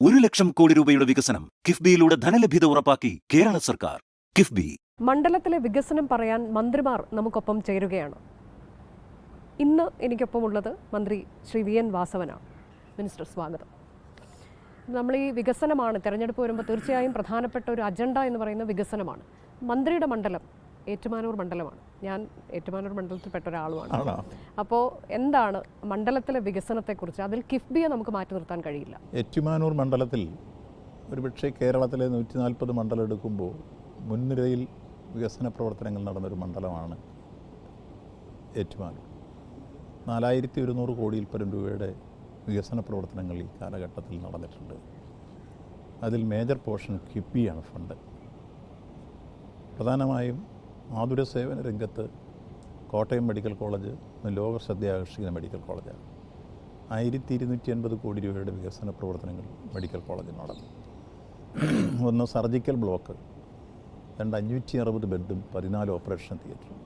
1 ലക്ഷം കോടി രൂപയുടെ വികസനം കിഫ്ബിയിലൂടെ ധനലഭ്യത ഉറപ്പാക്കി കേരള സർക്കാർ. കിഫ്ബി. മണ്ഡലത്തിലെ വികസനം പറയാൻ മന്ത്രിമാർ നമുക്കൊപ്പം ചേരുകയാണ്. ഇന്ന് എനിക്കൊപ്പമുള്ളത് മന്ത്രി ശ്രീ വി എൻ വാസവനാണ്. മിനിസ്റ്റർ, സ്വാഗതം. നമ്മൾ ഈ വികസനമാണ്, തെരഞ്ഞെടുപ്പ് വരുമ്പോൾ തീർച്ചയായും പ്രധാനപ്പെട്ട ഒരു അജണ്ട എന്ന് പറയുന്ന വികസനമാണ്. മന്ത്രിയുടെ മണ്ഡലം ഏറ്റുമാനൂർ മണ്ഡലമാണ്. ഞാൻ ഏറ്റുമാനൂർ മണ്ഡലത്തിൽപ്പെട്ട ഒരാളുമാണ്. അപ്പോൾ എന്താണ് മണ്ഡലത്തിലെ വികസനത്തെക്കുറിച്ച്? അതിൽ കിഫ്ബിയെ നമുക്ക് മാറ്റി നിർത്താൻ കഴിയില്ല. ഏറ്റുമാനൂർ മണ്ഡലത്തിൽ ഒരുപക്ഷെ കേരളത്തിലെ 140 മണ്ഡലം എടുക്കുമ്പോൾ മുൻനിരയിൽ വികസന പ്രവർത്തനങ്ങൾ നടന്നൊരു മണ്ഡലമാണ് ഏറ്റുമാനൂർ. 4100 കോടിയിൽ പരം രൂപയുടെ വികസന പ്രവർത്തനങ്ങൾ ഈ കാലഘട്ടത്തിൽ നടന്നിട്ടുണ്ട്. അതിൽ മേജർ പോർഷൻ കിഫ്ബിയാണ് ഫണ്ട്. പ്രധാനമായും ആതുര സേവന രംഗത്ത് കോട്ടയം മെഡിക്കൽ കോളേജ് ലോക ശ്രദ്ധ ആകർഷിക്കുന്ന മെഡിക്കൽ കോളേജാണ്. 1250 കോടി രൂപയുടെ വികസന പ്രവർത്തനങ്ങൾ മെഡിക്കൽ കോളേജിൽ നടന്നു. ഒന്ന് സർജിക്കൽ ബ്ലോക്ക്, 560 ബെഡും 14 ഓപ്പറേഷൻ തിയേറ്ററും.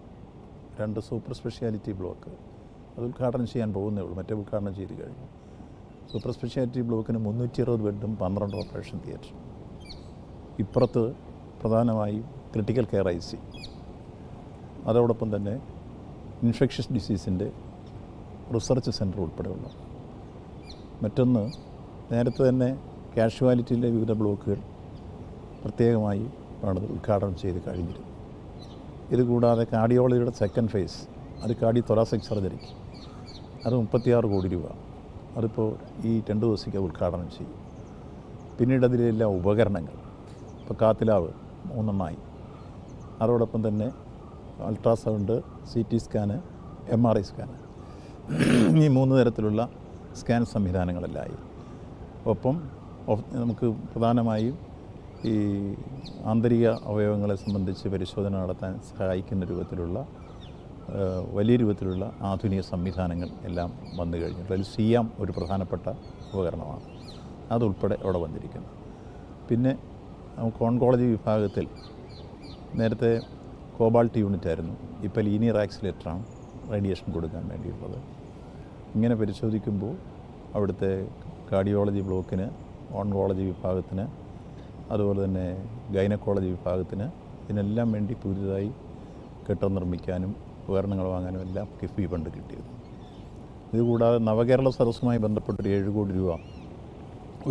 2 സൂപ്പർ സ്പെഷ്യാലിറ്റി ബ്ലോക്ക്, അത് ഉദ്ഘാടനം ചെയ്യാൻ പോകുന്നേ ഉള്ളൂ, മറ്റേ ഉദ്ഘാടനം ചെയ്ത് കഴിഞ്ഞു. സൂപ്പർ സ്പെഷ്യാലിറ്റി ബ്ലോക്കിന് 360 ബെഡും 12 ഓപ്പറേഷൻ തിയേറ്ററും. ഇപ്പുറത്ത് പ്രധാനമായും ക്രിട്ടിക്കൽ കെയർ IC, അതോടൊപ്പം തന്നെ ഇൻഫെക്ഷ്യസ് ഡിസീസിൻ്റെ റിസർച്ച് സെൻറ്റർ ഉൾപ്പെടെയുള്ള. മറ്റൊന്ന്, നേരത്തെ തന്നെ കാഷ്വാലിറ്റിയിലെ വിവിധ ബ്ലോക്കുകൾ പ്രത്യേകമായി ഉദ്ഘാടനം ചെയ്ത് കഴിഞ്ഞിരുന്നു. ഇതുകൂടാതെ കാർഡിയോളജിയുടെ സെക്കൻഡ് ഫേസ്, അത് കാർഡിയോ തൊറാസിക് സർജറിക്ക്, അത് 36 കോടി രൂപ, അതിപ്പോൾ ഈ 2 ദിവസത്തേക്ക് ഉദ്ഘാടനം ചെയ്യും. പിന്നീട് അതിലെല്ലാം ഉപകരണങ്ങൾ, ഇപ്പോൾ കാത്തിലാവ് 3 എണ്ണമായി, അതോടൊപ്പം തന്നെ ultrasound, CT scan, MRI scan, ഈ 3 തരത്തിലുള്ള സ്കാൻ സംവിധാനങ്ങളെല്ലാമായി. ഒപ്പം നമുക്ക് പ്രധാനമായും ഈ ആന്തരിക അവയവങ്ങളെ സംബന്ധിച്ച് പരിശോധന നടത്താൻ സഹായിക്കുന്ന രൂപത്തിലുള്ള വലിയ രൂപത്തിലുള്ള ആധുനിക സംവിധാനങ്ങൾ എല്ലാം വന്നു കഴിഞ്ഞു. അതിൽ CM ഒരു പ്രധാനപ്പെട്ട ഉപകരണമാണ്, അതുൾപ്പെടെ അവിടെ വന്നിരിക്കുന്നു. പിന്നെ നമുക്ക് ഓൺകോളജി വിഭാഗത്തിൽ നേരത്തെ കോബാൾട്ട് യൂണിറ്റ് ആയിരുന്നു, ഇപ്പോൾ ലീനിയർ ആക്സിലേറ്ററാണ് റേഡിയേഷൻ കൊടുക്കാൻ വേണ്ടിയുള്ളത്. ഇങ്ങനെ പരിശോധിക്കുമ്പോൾ അവിടുത്തെ കാർഡിയോളജി ബ്ലോക്കിന്, ഓൺകോളജി വിഭാഗത്തിന്, അതുപോലെ തന്നെ ഗൈനക്കോളജി വിഭാഗത്തിന്, ഇതിനെല്ലാം വേണ്ടി പുതിയതായി കെട്ടിടം നിർമ്മിക്കാനും ഉപകരണങ്ങൾ വാങ്ങാനും എല്ലാം കിഫ്ബി ഫണ്ട് കിട്ടിയിരുന്നു. ഇതുകൂടാതെ നവകേരള സദസ്സുമായി ബന്ധപ്പെട്ടൊരു 7 കോടി രൂപ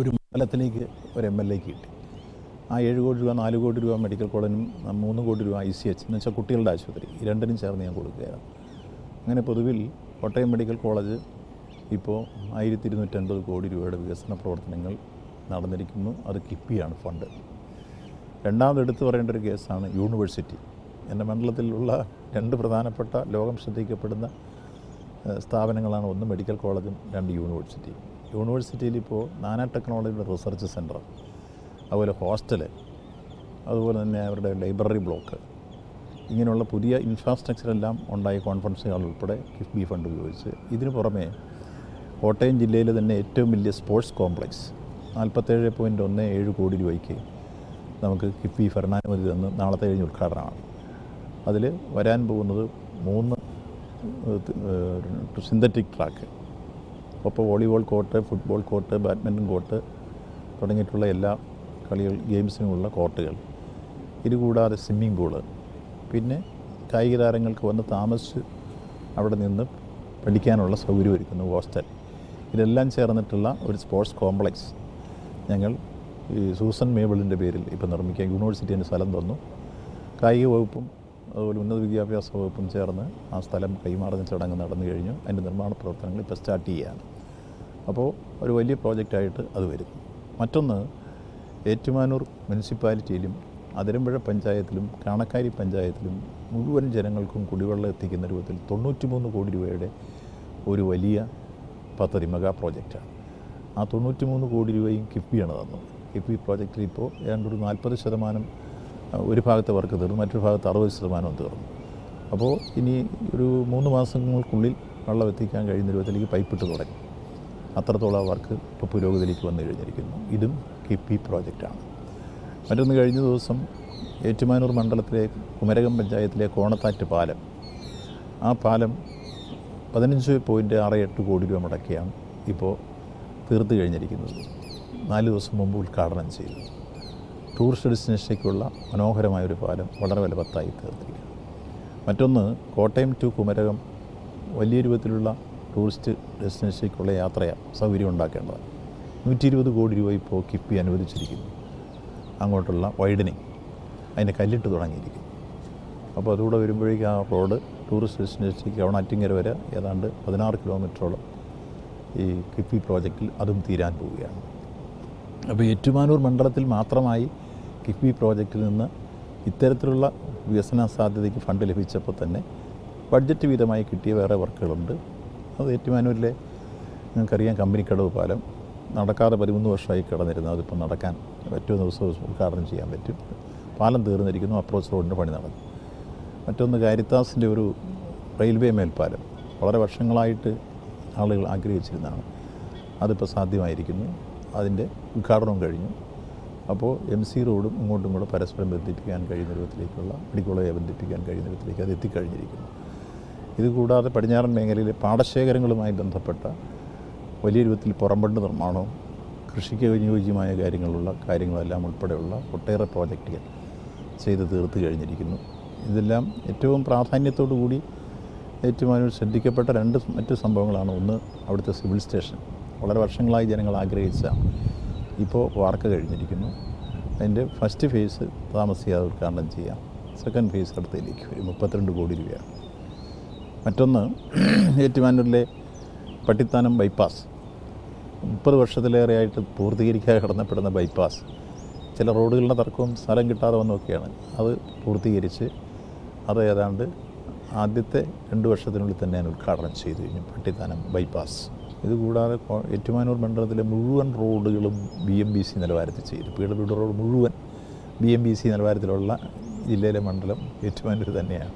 ഒരു മണ്ഡലത്തിലേക്ക് ഒരു MLAക്ക് കിട്ടി. ആ 7 കോടി രൂപ 4 കോടി രൂപ മെഡിക്കൽ കോളേജിനും 3 കോടി രൂപ ICH എന്ന് വെച്ചാൽ കുട്ടികളുടെ ആശുപത്രി, ഈ രണ്ടിനും ചേർന്ന് ഞാൻ കൊടുക്കുകയാണ്. അങ്ങനെ പൊതുവിൽ കോട്ടയം മെഡിക്കൽ കോളേജ് ഇപ്പോൾ 1250 കോടി രൂപയുടെ വികസന പ്രവർത്തനങ്ങൾ നടന്നിരിക്കുന്നു. അത് കിഫ്ബിയാണ് ഫണ്ട്. രണ്ടാമത് എടുത്തു പറയേണ്ട ഒരു കേസാണ് യൂണിവേഴ്സിറ്റി. എൻ്റെ മണ്ഡലത്തിലുള്ള 2 പ്രധാനപ്പെട്ട ലോകം ശ്രദ്ധിക്കപ്പെടുന്ന സ്ഥാപനങ്ങളാണ്, ഒന്ന് മെഡിക്കൽ കോളേജും 2 യൂണിവേഴ്സിറ്റി. യൂണിവേഴ്സിറ്റിയിൽ ഇപ്പോൾ നാനോ ടെക്നോളജിയുടെ റിസർച്ച് സെൻറ്റർ, അതുപോലെ ഹോസ്റ്റല്, അതുപോലെ തന്നെ അവരുടെ ലൈബ്രറി ബ്ലോക്ക്, ഇങ്ങനെയുള്ള പുതിയ ഇൻഫ്രാസ്ട്രക്ചറെല്ലാം ഉണ്ടായ കോൺഫറൻസ് ഹാൾ ഉൾപ്പെടെ കിഫ്ബി ഫണ്ട് ഉപയോഗിച്ച്. ഇതിനു പുറമെ കോട്ടയം ജില്ലയിൽ തന്നെ ഏറ്റവും വലിയ സ്പോർട്സ് കോംപ്ലക്സ് 47.17 കോടി രൂപയ്ക്ക് നമുക്ക് കിഫ്ബി ഭരണാനുമതി തന്ന് നാളത്തെ കഴിഞ്ഞ് ഉദ്ഘാടനമാണ്. അതിൽ വരാൻ പോകുന്നത് 3 സിന്തറ്റിക് ട്രാക്ക്, ഒപ്പം volleyball court, football court, badminton court തുടങ്ങിയിട്ടുള്ള എല്ലാ ഗെയിംസിനുമുള്ള കോർട്ടുകൾ. ഇതുകൂടാതെ സ്വിമ്മിംഗ് പൂള്, പിന്നെ കായിക താരങ്ങൾക്ക് വന്ന് താമസിച്ച് അവിടെ നിന്ന് പഠിക്കാനുള്ള സൗകര്യം ഒരുക്കുന്നു ഹോസ്റ്റൽ. ഇതെല്ലാം ചേർന്നിട്ടുള്ള ഒരു സ്പോർട്സ് കോംപ്ലക്സ് ഞങ്ങൾ ഈ സൂസൻ മേബിളിൻ്റെ പേരിൽ ഇപ്പോൾ നിർമ്മിക്കാൻ യൂണിവേഴ്സിറ്റിൻ്റെ സ്ഥലം തന്നു. കായിക വകുപ്പും അതുപോലെ ഉന്നത വിദ്യാഭ്യാസ വകുപ്പും ചേർന്ന് ആ സ്ഥലം കൈമാറുന്ന ചടങ്ങ് നടന്നു കഴിഞ്ഞു. അതിൻ്റെ നിർമ്മാണ പ്രവർത്തനങ്ങൾ ഇപ്പോൾ സ്റ്റാർട്ട് ചെയ്യുകയാണ്. അപ്പോൾ ഒരു വലിയ പ്രോജക്റ്റായിട്ട് അത് വരും. മറ്റൊന്ന്, ഏറ്റുമാനൂർ മുനിസിപ്പാലിറ്റിയിലും അതിരമ്പുഴ പഞ്ചായത്തിലും കാണക്കാരി പഞ്ചായത്തിലും മുഴുവൻ ജനങ്ങൾക്കും കുടിവെള്ളം എത്തിക്കുന്ന രൂപത്തിൽ 93 കോടി രൂപയുടെ ഒരു വലിയ പദ്ധതി, മെഗാ പ്രോജക്റ്റാണ്. ആ 93 കോടി രൂപയും കിഫ്ബിയാണ് തന്നത്. കിഫ്ബി പ്രോജക്റ്റിൽ ഇപ്പോൾ ഏതാണ്ട് ഒരു 40% ഒരു ഭാഗത്തെ വർക്ക് തീർന്നു, മറ്റൊരു ഭാഗത്ത് 60% തീർന്നു. അപ്പോൾ ഇനി ഒരു 3 മാസങ്ങൾക്കുള്ളിൽ വെള്ളം എത്തിക്കാൻ കഴിയുന്ന രൂപത്തിലേക്ക് പൈപ്പിട്ട് തുടങ്ങി. അത്രത്തോളം വർക്ക് ഇപ്പോൾ പുരോഗതിയിലേക്ക് വന്നു കഴിഞ്ഞിരിക്കുന്നു. ഇതും കിഫ്ബി പ്രോജക്റ്റാണ്. മറ്റൊന്ന്, കഴിഞ്ഞ ദിവസം ഏറ്റുമാനൂർ മണ്ഡലത്തിലെ കുമരകം പഞ്ചായത്തിലെ കോണത്താറ്റ് പാലം, ആ പാലം 15.68 കോടി രൂപ മുടക്കിയാണ് ഇപ്പോൾ തീർത്ത് കഴിഞ്ഞിരിക്കുന്നത്. 4 ദിവസം മുമ്പ് ഉദ്ഘാടനം ചെയ്തു. ടൂറിസ്റ്റ് ഡെസ്റ്റിനേഷനിലേക്കുള്ള മനോഹരമായൊരു പാലം വളരെ ഫലവത്തായി തീർന്നിരിക്കുന്നു. മറ്റൊന്ന്, കോട്ടയം ടു കുമരകം വലിയ രൂപത്തിലുള്ള ടൂറിസ്റ്റ് ഡെസ്റ്റിനേഷനിലേക്കുള്ള സൗകര്യം ഉണ്ടാക്കേണ്ടതാണ്. 120 കോടി രൂപ ഇപ്പോൾ കിഫ്ബി അനുവദിച്ചിരിക്കുന്നു. അങ്ങോട്ടുള്ള വൈഡനിങ് അതിൻ്റെ കല്ലിട്ട് തുടങ്ങിയിരിക്കുന്നു. അപ്പോൾ അതുകൂടെ വരുമ്പോഴേക്കും ആ റോഡ് ടൂറിസ്റ്റ് ഡെസ്റ്റിനേഷനിലേക്ക് കവണാറ്റിങ്ങര വരെ ഏതാണ്ട് 16 കിലോമീറ്ററോളം ഈ കിഫ്ബി പ്രോജക്റ്റിൽ അതും തീരാൻ പോവുകയാണ്. അപ്പോൾ ഏറ്റുമാനൂർ മണ്ഡലത്തിൽ മാത്രമായി കിഫ്ബി പ്രോജക്റ്റിൽ നിന്ന് ഇത്തരത്തിലുള്ള വികസന സാധ്യതയ്ക്ക് ഫണ്ട് ലഭിച്ചപ്പോൾ തന്നെ ബഡ്ജറ്റ് വീതമായി കിട്ടിയ വേറെ വർക്കുകളുണ്ട്. അത് ഏറ്റുമാനൂരിലെ നിങ്ങൾക്കറിയാം കമ്പനിക്കടവ് പാലം നടക്കാതെ 13 വർഷമായി കിടന്നിരുന്നു. അതിപ്പോൾ നടക്കാൻ ഏറ്റവും ദിവസം ഉദ്ഘാടനം ചെയ്യാൻ പറ്റും. പാലം തീർന്നിരിക്കുന്നു. അപ്രോച്ച് റോഡിൻ്റെ പണി നടന്നു. മറ്റൊന്ന്, കാരിത്താസിൻ്റെ ഒരു റെയിൽവേ മേൽപ്പാലം വളരെ വർഷങ്ങളായിട്ട് ആളുകൾ ആഗ്രഹിച്ചിരുന്നതാണ്. അതിപ്പോൾ സാധ്യമായിരിക്കുന്നു. അതിൻ്റെ ഉദ്ഘാടനവും കഴിഞ്ഞു. അപ്പോൾ MC റോഡും ഇങ്ങോട്ടും കൂടെ പരസ്പരം ബന്ധിപ്പിക്കാൻ കഴിയുന്ന വിധത്തിലേക്കുള്ള മെഡിക്കൽ കോളേജ് ബന്ധിപ്പിക്കാൻ കഴിയുന്ന വിധത്തിലേക്ക് അത് എത്തിക്കഴിഞ്ഞിരിക്കുന്നു. ഇതുകൂടാതെ പടിഞ്ഞാറൻ മേഖലയിലെ പാടശേഖരങ്ങളുമായി ബന്ധപ്പെട്ട വലിയ രൂപത്തിൽ പുറംബണ്ട് നിർമ്മാണവും കൃഷിക്ക് അനുയോജ്യമായ കാര്യങ്ങളെല്ലാം ഉൾപ്പെടെയുള്ള ഒട്ടേറെ പ്രോജക്റ്റുകൾ ചെയ്ത് തീർത്ത് കഴിഞ്ഞിരിക്കുന്നു. ഇതെല്ലാം ഏറ്റവും പ്രാധാന്യത്തോടു കൂടി ഏറ്റുമാനൂർ ശ്രദ്ധിക്കപ്പെട്ട മറ്റ് സംഭവങ്ങളാണ്. ഒന്ന്, അവിടുത്തെ സിവിൽ സ്റ്റേഷൻ വളരെ വർഷങ്ങളായി ജനങ്ങൾ ആഗ്രഹിച്ച ഇപ്പോൾ വാർക്ക കഴിഞ്ഞിരിക്കുന്നു. അതിൻ്റെ ഫസ്റ്റ് ഫേസ് താമസിയാതെ ഉദ്ഘാടനം ചെയ്യാം. സെക്കൻഡ് ഫേസ് അടുത്തതിലേക്ക് വരും. 32 കോടി രൂപയാണ്. മറ്റൊന്ന്, ഏറ്റുമാനൂരിലെ പട്ടിത്താനം ബൈപ്പാസ് 30 വർഷത്തിലേറെയായിട്ട് പൂർത്തീകരിക്കാതെ കിടന്നപ്പെടുന്ന ബൈപ്പാസ് ചില റോഡുകളുടെ തർക്കവും സ്ഥലം കിട്ടാതെ വന്നൊക്കെയാണ്. അത് പൂർത്തീകരിച്ച് അത് ഏതാണ്ട് ആദ്യത്തെ 2 വർഷത്തിനുള്ളിൽ തന്നെ ഞാൻ ഉദ്ഘാടനം ചെയ്തു കഴിഞ്ഞു. പട്ടിത്താനം ബൈപ്പാസ്. ഇതുകൂടാതെ ഏറ്റുമാനൂർ മണ്ഡലത്തിലെ മുഴുവൻ റോഡുകളും BMBC നിലവാരത്തിൽ ചെയ്തു. PWD റോഡ് മുഴുവൻ BMBC നിലവാരത്തിലുള്ള ജില്ലയിലെ മണ്ഡലം ഏറ്റുമാനൂർ തന്നെയാണ്.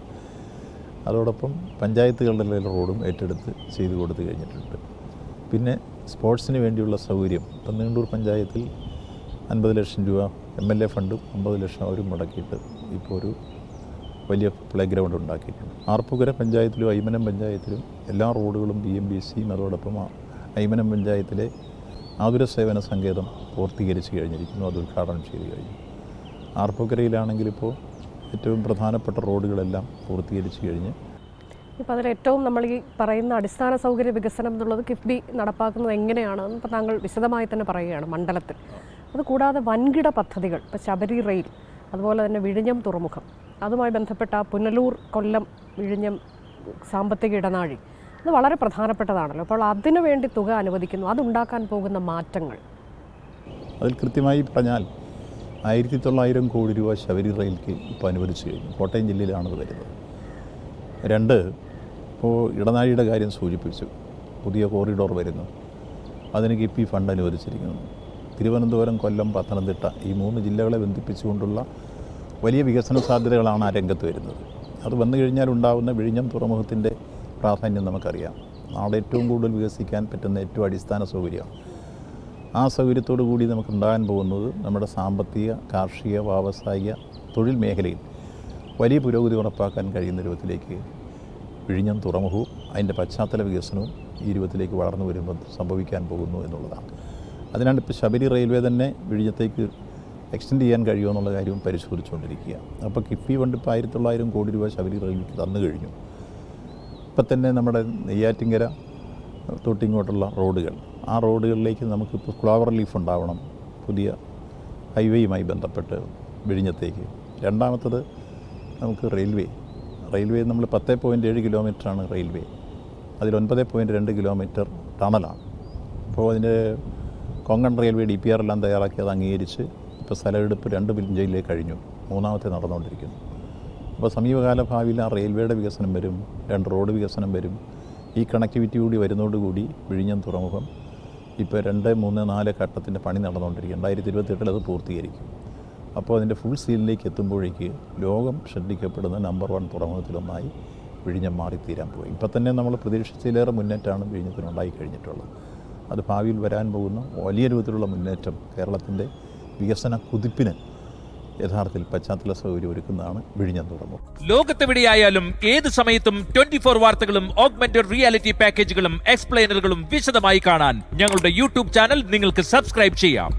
അതോടൊപ്പം പഞ്ചായത്തുകളുടെ റോഡും ഏറ്റെടുത്ത് ചെയ്തു കൊടുത്തു കഴിഞ്ഞിട്ടുണ്ട്. പിന്നെ സ്പോർട്സിന് വേണ്ടിയുള്ള സൗകര്യം ഇപ്പം നീണ്ടൂർ പഞ്ചായത്തിൽ 50 ലക്ഷം രൂപ MLA ഫണ്ടും 50 ലക്ഷം അവരും മുടക്കിയിട്ട് ഇപ്പോൾ ഒരു വലിയ പ്ലേ ഗ്രൗണ്ട് ഉണ്ടാക്കിയിട്ടുണ്ട്. ആർപ്പുകര പഞ്ചായത്തിലും ഐമനം പഞ്ചായത്തിലും എല്ലാ റോഡുകളും BMBCയും അതോടൊപ്പം ഐമനം പഞ്ചായത്തിലെ ആതുര സേവന സങ്കേതം പൂർത്തീകരിച്ച് കഴിഞ്ഞിരിക്കുന്നു. അത് ഉദ്ഘാടനം ചെയ്ത് കഴിഞ്ഞു. ആർപ്പുകരയിലാണെങ്കിൽ ഇപ്പോൾ ഏറ്റവും പ്രധാനപ്പെട്ട റോഡുകളെല്ലാം പൂർത്തീകരിച്ച് കഴിഞ്ഞ്. ഇപ്പോൾ അതിലേറ്റവും നമ്മൾ ഈ പറയുന്ന അടിസ്ഥാന സൗകര്യ വികസനം എന്നുള്ളത് കിഫ്ബി നടപ്പാക്കുന്നത് എങ്ങനെയാണെന്ന് ഇപ്പോൾ താങ്കൾ വിശദമായി തന്നെ പറയുകയാണ് മണ്ഡലത്തിൽ. അതുകൂടാതെ വൻകിട പദ്ധതികൾ, ഇപ്പോൾ ശബരി റെയിൽ, അതുപോലെ തന്നെ വിഴിഞ്ഞം തുറമുഖം, അതുമായി ബന്ധപ്പെട്ട പുനലൂർ കൊല്ലം വിഴിഞ്ഞം സാമ്പത്തിക ഇടനാഴി, അത് വളരെ പ്രധാനപ്പെട്ടതാണല്ലോ. അപ്പോൾ അതിനു വേണ്ടി തുക അനുവദിക്കുന്നു. അതുണ്ടാക്കാൻ പോകുന്ന മാറ്റങ്ങൾ അതിൽ കൃത്യമായി പറഞ്ഞാൽ 1900 കോടി രൂപ ശബരി റെയിൽക്ക് ഇപ്പോൾ അനുവദിച്ചു കഴിഞ്ഞു. കോട്ടയം ജില്ലയിലാണത് വരുന്നത്. 2, ഇപ്പോൾ ഇടനാഴിയുടെ കാര്യം സൂചിപ്പിച്ചു. പുതിയ കോറിഡോർ വരുന്നു. അതിന് കിഫ്ബി ഫണ്ട് അനുവദിച്ചിരിക്കുന്നു. തിരുവനന്തപുരം, കൊല്ലം, പത്തനംതിട്ട ഈ 3 ജില്ലകളെ ബന്ധിപ്പിച്ചുകൊണ്ടുള്ള വലിയ വികസന സാധ്യതകളാണ് ആ രംഗത്ത് വരുന്നത്. അത് വന്നു കഴിഞ്ഞാൽ ഉണ്ടാകുന്ന വിഴിഞ്ഞം തുറമുഖത്തിൻ്റെ പ്രാധാന്യം നമുക്കറിയാം. നാട് ഏറ്റവും കൂടുതൽ വികസിക്കാൻ പറ്റുന്ന ഏറ്റവും അടിസ്ഥാന സൗകര്യമാണ്. ആ സൗകര്യത്തോടു കൂടി നമുക്കുണ്ടാകാൻ പോകുന്നത് നമ്മുടെ സാമ്പത്തിക, കാർഷിക, വ്യാവസായിക, തൊഴിൽ മേഖലയിൽ വലിയ പുരോഗതി ഉറപ്പാക്കാൻ കഴിയുന്ന രൂപത്തിലേക്ക് വിഴിഞ്ഞം തുറമുഖവും അതിൻ്റെ പശ്ചാത്തല വികസനവും ഈ രൂപത്തിലേക്ക് വളർന്നു വരുമ്പോൾ സംഭവിക്കാൻ പോകുന്നു എന്നുള്ളതാണ്. അതിനാണ് ഇപ്പോൾ ശബരി റെയിൽവേ തന്നെ വിഴിഞ്ഞത്തേക്ക് എക്സ്റ്റെൻഡ് ചെയ്യാൻ കഴിയുമോ എന്നുള്ള കാര്യവും പരിശോധിച്ചുകൊണ്ടിരിക്കുക. അപ്പോൾ കിഫ്ബി ഫണ്ട് ഇപ്പോൾ 1900 കോടി രൂപ ശബരി റെയിൽവേക്ക് തന്നു കഴിഞ്ഞു. ഇപ്പം തന്നെ നമ്മുടെ നെയ്യാറ്റിങ്കര തൊട്ടിങ്ങോട്ടുള്ള റോഡുകൾ, ആ റോഡുകളിലേക്ക് നമുക്കിപ്പോൾ ഫ്ലവർ ലീഫ് ഉണ്ടാവണം, പുതിയ ഹൈവേയുമായി ബന്ധപ്പെട്ട് വിഴിഞ്ഞത്തേക്ക്. രണ്ടാമത്തത് നമുക്ക് റെയിൽവേ നമ്മൾ 10.7 കിലോമീറ്ററാണ് റെയിൽവേ. അതിൽ 9.2 കിലോമീറ്റർ ടണലാണ്. അപ്പോൾ അതിൻ്റെ കൊങ്കൺ റെയിൽവേ DPR എല്ലാം തയ്യാറാക്കി അത് അംഗീകരിച്ച് ഇപ്പോൾ സ്ഥലമെടുപ്പ് 2 ജില്ലയിലേക്ക് കഴിഞ്ഞു. 3ാമത്തെ നടന്നുകൊണ്ടിരിക്കുന്നു. അപ്പോൾ സമീപകാല ഭാവിയിൽ ആ റെയിൽവേയുടെ വികസനം വരും, 2 റോഡ് വികസനം വരും. ഈ കണക്ടിവിറ്റി കൂടി വരുന്നതോടുകൂടി വിഴിഞ്ഞം തുറമുഖം ഇപ്പോൾ 2, 3, 4 ഘട്ടത്തിൻ്റെ പണി നടന്നുകൊണ്ടിരിക്കും. 2028 അത് പൂർത്തീകരിക്കും. അപ്പോൾ അതിൻ്റെ ഫുൾ സീലിലേക്ക് എത്തുമ്പോഴേക്ക് ലോകം ശ്രദ്ധിക്കപ്പെടുന്ന നമ്പർ 1 തുറമുഖത്തിലൊന്നായി വിഴിഞ്ഞം മാറിത്തീരാൻ പോയി. ഇപ്പം തന്നെ നമ്മൾ പ്രതീക്ഷിച്ചതിലേറെ മുന്നേറ്റമാണ് വിഴിഞ്ഞത്തിനുണ്ടായി കഴിഞ്ഞിട്ടുള്ളത്. അത് ഭാവിയിൽ വരാൻ പോകുന്ന വലിയ രൂപത്തിലുള്ള മുന്നേറ്റം കേരളത്തിൻ്റെ വികസന കുതിപ്പിന് യഥാർത്ഥത്തിൽ പശ്ചാത്തല സൗകര്യം ഒരുക്കുന്നതാണ് വിഴിഞ്ഞം തുറമുഖം. ലോകത്തെവിടെയായാലും ഏത് സമയത്തും 24 വാർത്തകളും ഓഗ്മെന്റഡ് റിയാലിറ്റി പാക്കേജുകളും എക്സ്പ്ലെയിനറുകളും വിശദമായി കാണാൻ ഞങ്ങളുടെ യൂട്യൂബ് ചാനൽ നിങ്ങൾക്ക് സബ്സ്ക്രൈബ് ചെയ്യാം.